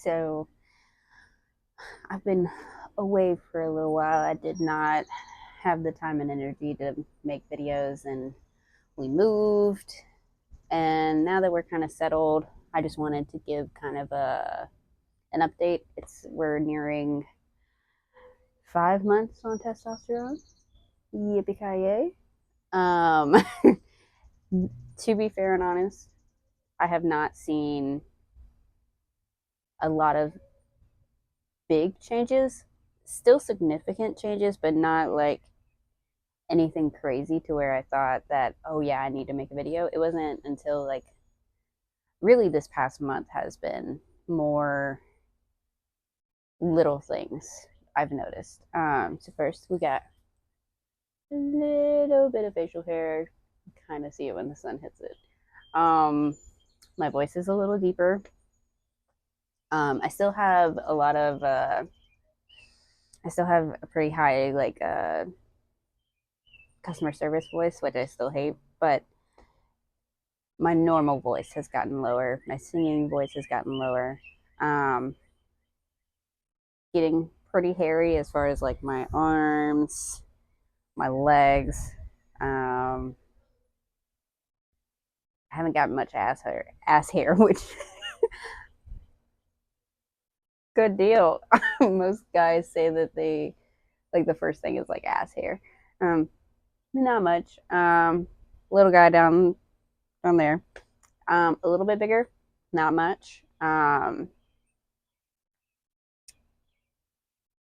So I've been away for a little while. I did not have the time and energy to make videos, and we moved. And now that we're kind of settled, I just wanted to give kind of an update. We're nearing 5 months on testosterone. Yippee ki yay! Um, to be fair and honest, I have not seen a lot of big changes. Still significant changes, but not like anything crazy to where I thought that, oh yeah, I need to make a video. It wasn't until like really this past month has been more little things I've noticed. So first we got a little bit of facial hair. Kind of see it when the sun hits it. My voice is a little deeper. I still have a lot of I still have a pretty high like customer service voice, which I still hate, but my normal voice has gotten lower. My singing voice has gotten lower. Um, Getting pretty hairy as far as like my arms, my legs. Um, I haven't got much ass hair, which good deal. Most guys say that they like the first thing is like ass hair. Um, Not much. Little guy down there. A little bit bigger, not much.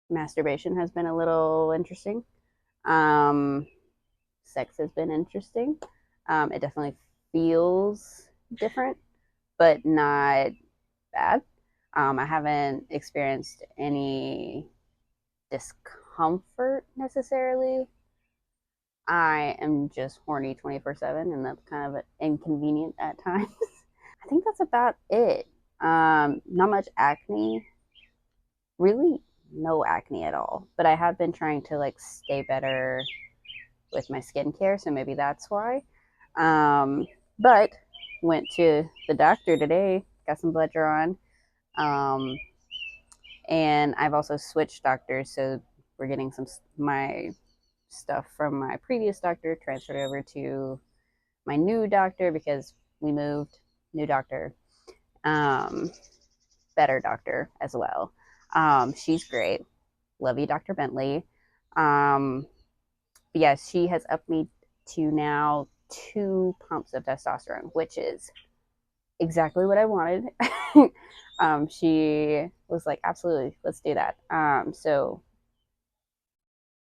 Masturbation has been a little interesting. Um, Sex has been interesting. It definitely feels different, but not bad. I haven't experienced any discomfort necessarily. I am just horny 24/7, and that's kind of inconvenient at times. I think that's about it. Not much acne, really no acne at all. But I have been trying to like stay better with my skincare, so maybe that's why. Um, but went to the doctor today, got some blood drawn, um, and I've also switched doctors, so we're getting some my stuff from my previous doctor transferred over to my new doctor because we moved. New doctor, um, better doctor as well. She's great. Love you, Dr. Bentley. Um, but yeah, she has upped me to now 2 pumps of testosterone, which is exactly what I wanted. She was like, absolutely, let's do that. So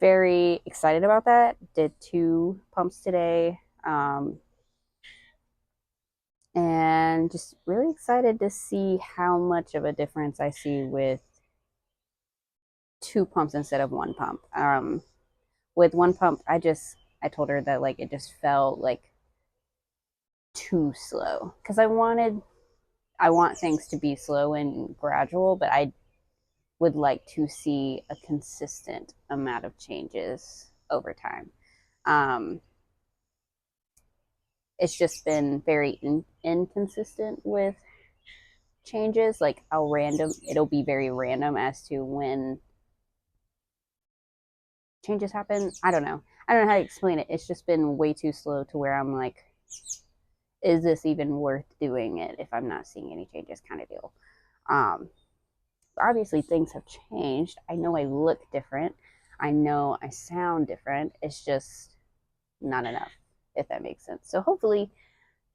very excited about that. Did 2 pumps today. And just really excited to see how much of a difference I see with 2 pumps instead of 1 pump. With 1 pump, I told her that like it just felt like too slow because I want things to be slow and gradual, but I would like to see a consistent amount of changes over time. Um, it's just been very inconsistent with changes. Like it'll be very random as to when changes happen. I don't know how to explain it. It's just been way too slow to where I'm like, is this even worth doing it if I'm not seeing any changes, kind of deal. Um, Obviously, things have changed. I know I look different. I know I sound different. It's just not enough, if that makes sense. So hopefully,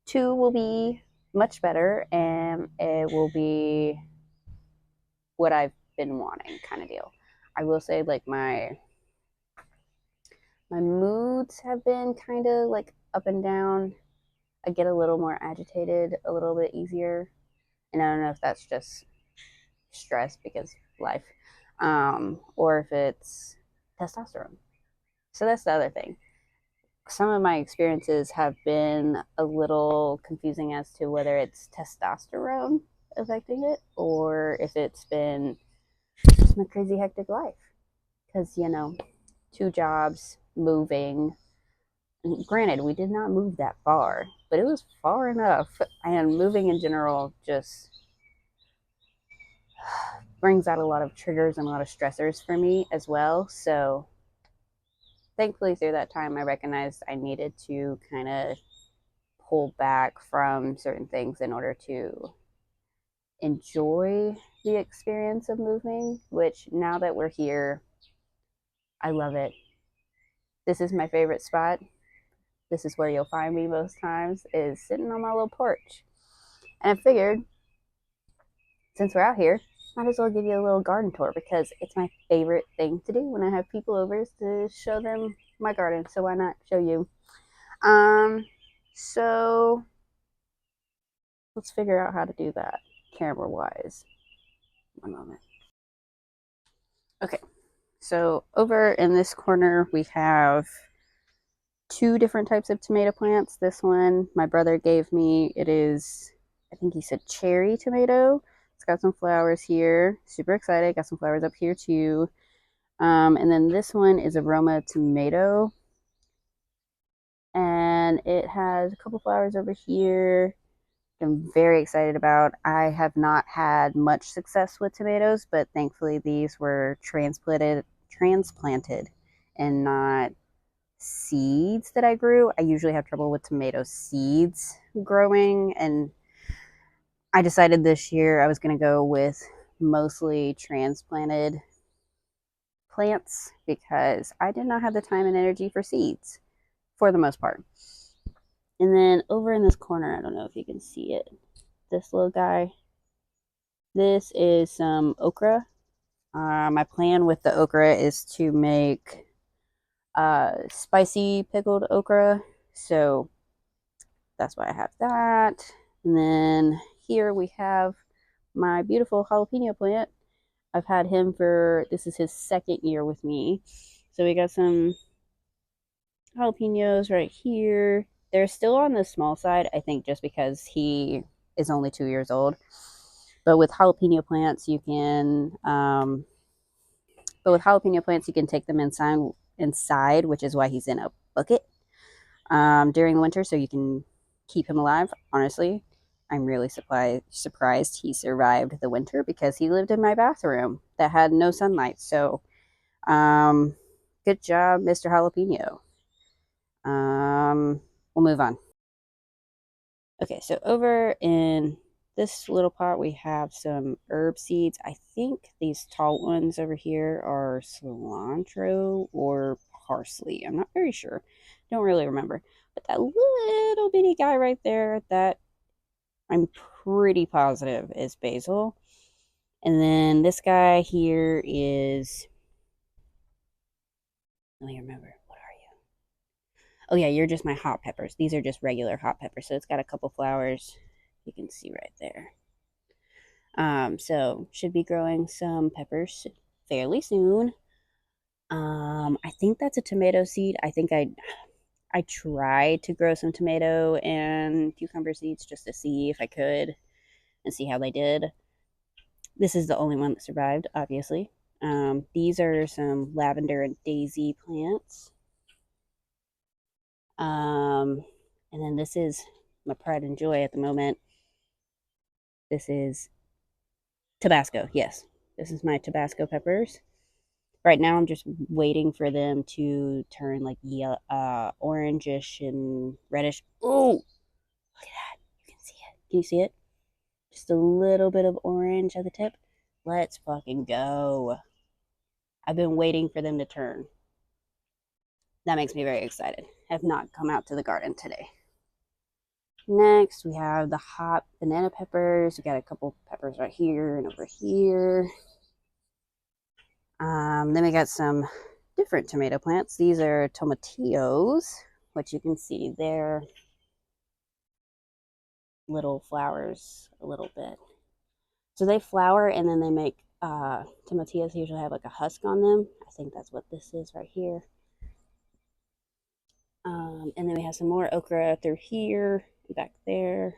2 will be much better and it will be what I've been wanting, kind of deal. I will say, like, my moods have been kind of like up and down. I get a little more agitated a little bit easier. And I don't know if that's just stress because life, or if it's testosterone. So that's the other thing. Some of my experiences have been a little confusing as to whether it's testosterone affecting it or if it's been just my crazy hectic life. Because, 2 jobs, moving. And granted, we did not move that far, but it was far enough. And moving in general just brings out a lot of triggers and a lot of stressors for me as well. So thankfully through that time I recognized I needed to kind of pull back from certain things in order to enjoy the experience of moving, which now that we're here, I love it. This is my favorite spot. This is where you'll find me most times, is sitting on my little porch. And I figured, since we're out here, might as well give you a little garden tour because it's my favorite thing to do when I have people over is to show them my garden. So why not show you? So let's figure out how to do that camera wise. One moment. Okay, so over in this corner we have two different types of tomato plants. This one my brother gave me. It is, I think he said cherry tomato. It's got some flowers here. Super excited. Got some flowers up here too. And then this one is aroma tomato. And it has a couple flowers over here. I'm very excited about. I have not had much success with tomatoes, but thankfully these were transplanted and not seeds that I grew. I usually have trouble with tomato seeds growing, and I decided this year I was going to go with mostly transplanted plants because I did not have the time and energy for seeds for the most part. And then over in this corner, I don't know if you can see it, this little guy, this is some okra. My plan with the okra is to make spicy pickled okra. So that's why I have that. And then here we have my beautiful jalapeno plant. I've had him for, this is his second year with me. So we got some jalapenos right here. They're still on the small side, I think, just because he is only 2 years old. But with jalapeno plants, you can, take them inside, which is why he's in a bucket during the winter, so you can keep him alive. Honestly, I'm really surprised he survived the winter because he lived in my bathroom that had no sunlight. So, good job, Mr. Jalapeno. We'll move on. Okay, so over in this little pot, we have some herb seeds. I think these tall ones over here are cilantro or parsley. I'm not very sure. Don't really remember. But that little bitty guy right there, that I'm pretty positive is basil. And then this guy here is, let me remember. What are you? Oh yeah, you're just my hot peppers. These are just regular hot peppers. So it's got a couple flowers. You can see right there. So should be growing some peppers fairly soon. I think that's a tomato seed. I tried to grow some tomato and cucumber seeds just to see if I could and see how they did. This is the only one that survived, obviously. These are some lavender and daisy plants. And then this is my pride and joy at the moment. This is Tabasco. Yes, this is my Tabasco peppers. Right now, I'm just waiting for them to turn like yellow, orangish and reddish. Oh, look at that! You can see it. Can you see it? Just a little bit of orange at the tip. Let's fucking go. I've been waiting for them to turn. That makes me very excited. I have not come out to the garden today. Next, we have the hot banana peppers. We got a couple peppers right here and over here. Then we got some different tomato plants. These are tomatillos, which you can see they're little flowers a little bit. So they flower and then they make tomatillos usually have like a husk on them. I think that's what this is right here. And then we have some more okra through here, back there.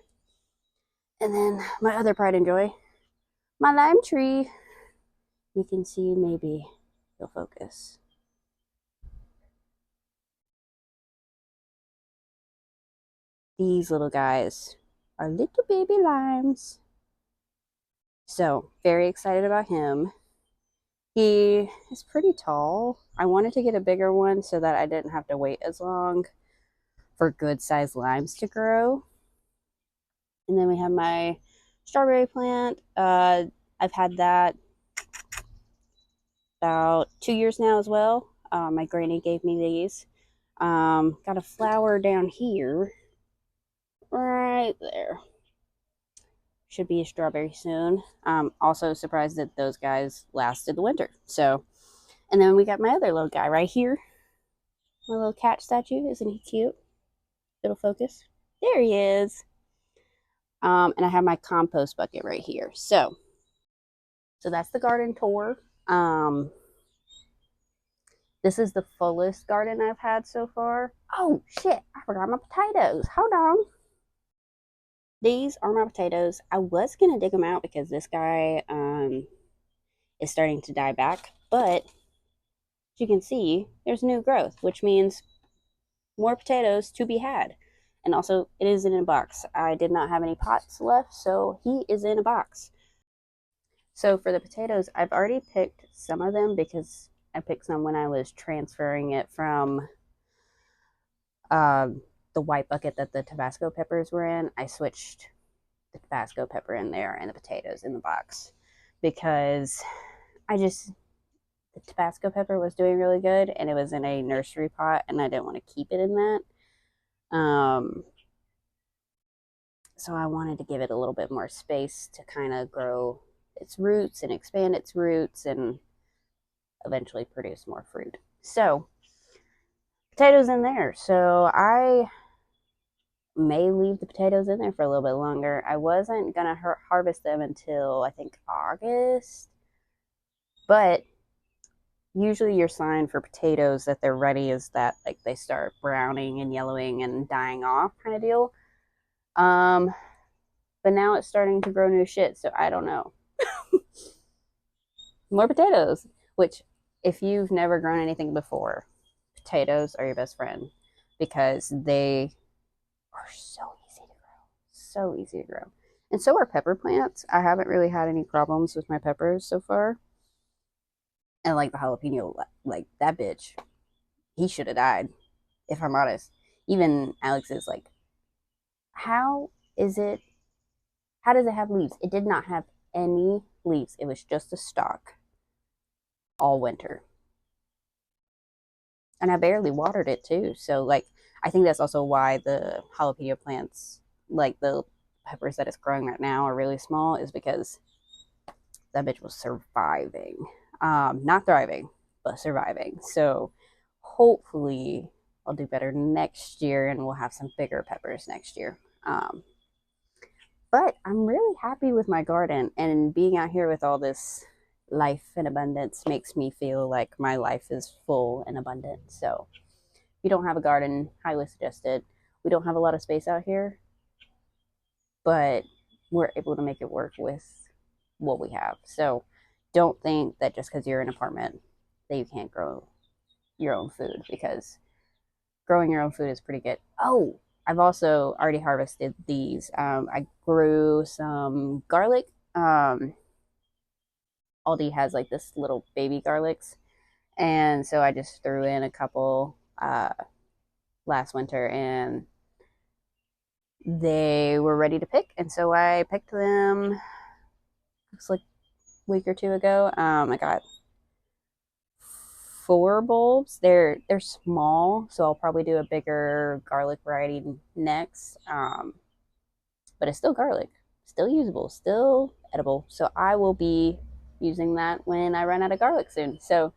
And then my other pride and joy, my lime tree. You can see, maybe you'll focus. These little guys are little baby limes. So very excited about him. He is pretty tall. I wanted to get a bigger one so that I didn't have to wait as long for good sized limes to grow. And then we have my strawberry plant. I've had that about 2 years now as well. My granny gave me these. Got a flower down here, right there. Should be a strawberry soon. Also surprised that those guys lasted the winter. So, and then we got my other little guy right here. My little cat statue. Isn't he cute? It'll focus. There he is. And I have my compost bucket right here. So that's the garden tour. This is the fullest garden I've had so far. Oh shit, I forgot my potatoes. Hold on. These are my potatoes. I was gonna dig them out because this guy is starting to die back, but as you can see, there's new growth, which means more potatoes to be had. And also, it is in a box. I did not have any pots left, so he is in a box. So for the potatoes, I've already picked some of them because I picked some when I was transferring it from uh, the white bucket that the Tabasco peppers were in. I switched the Tabasco pepper in there and the potatoes in the box because the Tabasco pepper was doing really good and it was in a nursery pot and I didn't want to keep it in that. So I wanted to give it a little bit more space to kind of grow its roots and expand its roots and eventually produce more fruit. So potatoes in there. So I may leave the potatoes in there for a little bit longer. I wasn't gonna harvest them until I think August, but usually your sign for potatoes that they're ready is that like they start browning and yellowing and dying off kind of deal. Um, but now it's starting to grow new shit, so I don't know. More potatoes, which if you've never grown anything before, potatoes are your best friend because they are so easy to grow. So easy to grow. And so are pepper plants. I haven't really had any problems with my peppers so far. And like the jalapeno, like that bitch, he should have died, if I'm honest. Even Alex is like, how is it? How does it have leaves? It did not have any leaves. It was just a stalk all winter. And I barely watered it too. So like I think that's also why the jalapeno plants, like the peppers that it's growing right now, are really small, is because that bitch was surviving. Not thriving, but surviving. So hopefully I'll do better next year and we'll have some bigger peppers next year. But I'm really happy with my garden, and being out here with all this life and abundance makes me feel like my life is full and abundant. So if you don't have a garden, highly suggested. We don't have a lot of space out here, but we're able to make it work with what we have. So don't think that just because you're in an apartment that you can't grow your own food, because growing your own food is pretty good. Oh, I've also already harvested these. I grew some garlic. Aldi has like this little baby garlics, and so I just threw in a couple last winter, and they were ready to pick, and so I picked them. Looks like a week or two ago. I got 4 bulbs. They're small, so I'll probably do a bigger garlic variety next. But it's still garlic, still usable, still edible. So I will be using that when I run out of garlic soon. So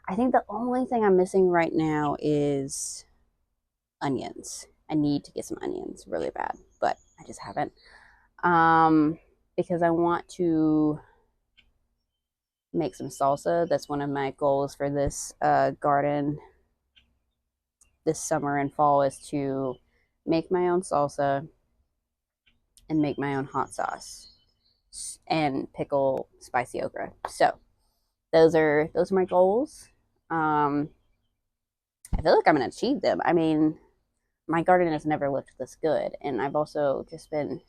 I think the only thing I'm missing right now is onions. I need to get some onions really bad, but I just haven't. Because I want to make some salsa. That's one of my goals for this garden this summer and fall, is to make my own salsa and make my own hot sauce and pickle spicy okra. So those are my goals. I feel like I'm gonna achieve them. I mean, my garden has never looked this good, and I've also just been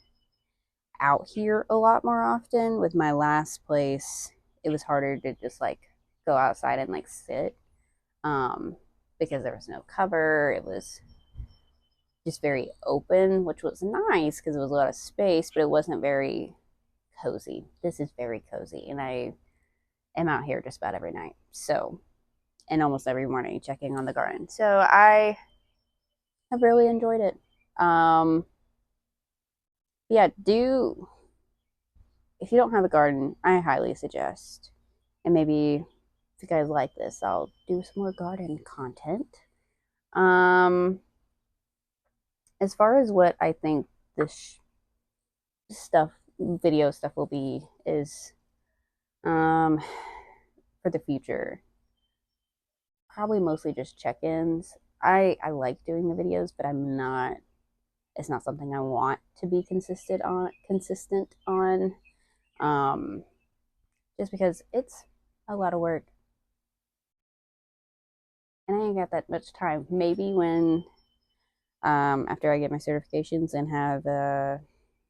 out here a lot more often. With my last place, it was harder to just like go outside and like sit, um, because there was no cover. It was just very open, which was nice because it was a lot of space, but it wasn't very cozy. This is very cozy, and I am out here just about every night. So, and almost every morning checking on the garden. So I have really enjoyed it. Um, yeah, do if you don't have a garden, I highly suggest, and maybe if you guys like this, I'll do some more garden content. Um, as far as what I think this stuff, video stuff will be, is um, for the future, probably mostly just check-ins. I like doing the videos, but I'm not. It's not something I want to be consistent on. Um, just because it's a lot of work, and I ain't got that much time. Maybe when after I get my certifications and have a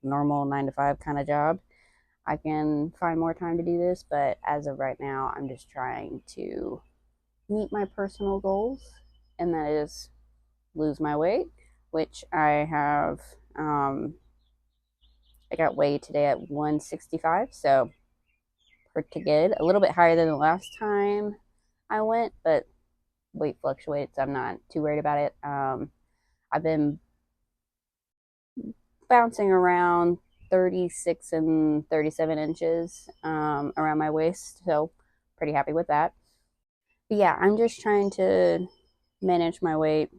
normal 9 to 5 kind of job, I can find more time to do this. But as of right now, I'm just trying to meet my personal goals, and that is lose my weight, which I have. I got weighed today at 165, so pretty good. A little bit higher than the last time I went, but weight fluctuates. I'm not too worried about it. I've been bouncing around 36 and 37 inches around my waist, so pretty happy with that. But yeah, I'm just trying to manage my weight,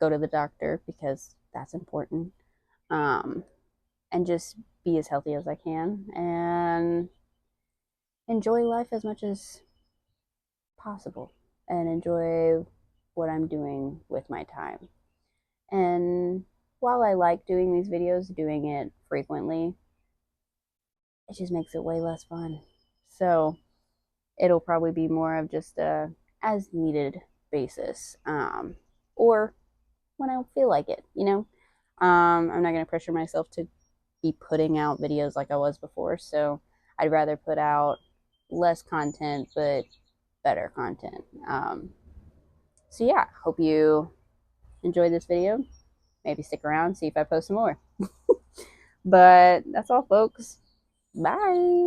go to the doctor because that's important, um, and just be as healthy as I can and enjoy life as much as possible and enjoy what I'm doing with my time. And while I like doing these videos, doing it frequently, it just makes it way less fun. So it'll probably be more of just a as needed basis, or when I feel like it, you know. I'm not going to pressure myself to be putting out videos like I was before. So I'd rather put out less content, but better content. So yeah, hope you enjoyed this video. Maybe stick around, see if I post some more. But that's all, folks. Bye.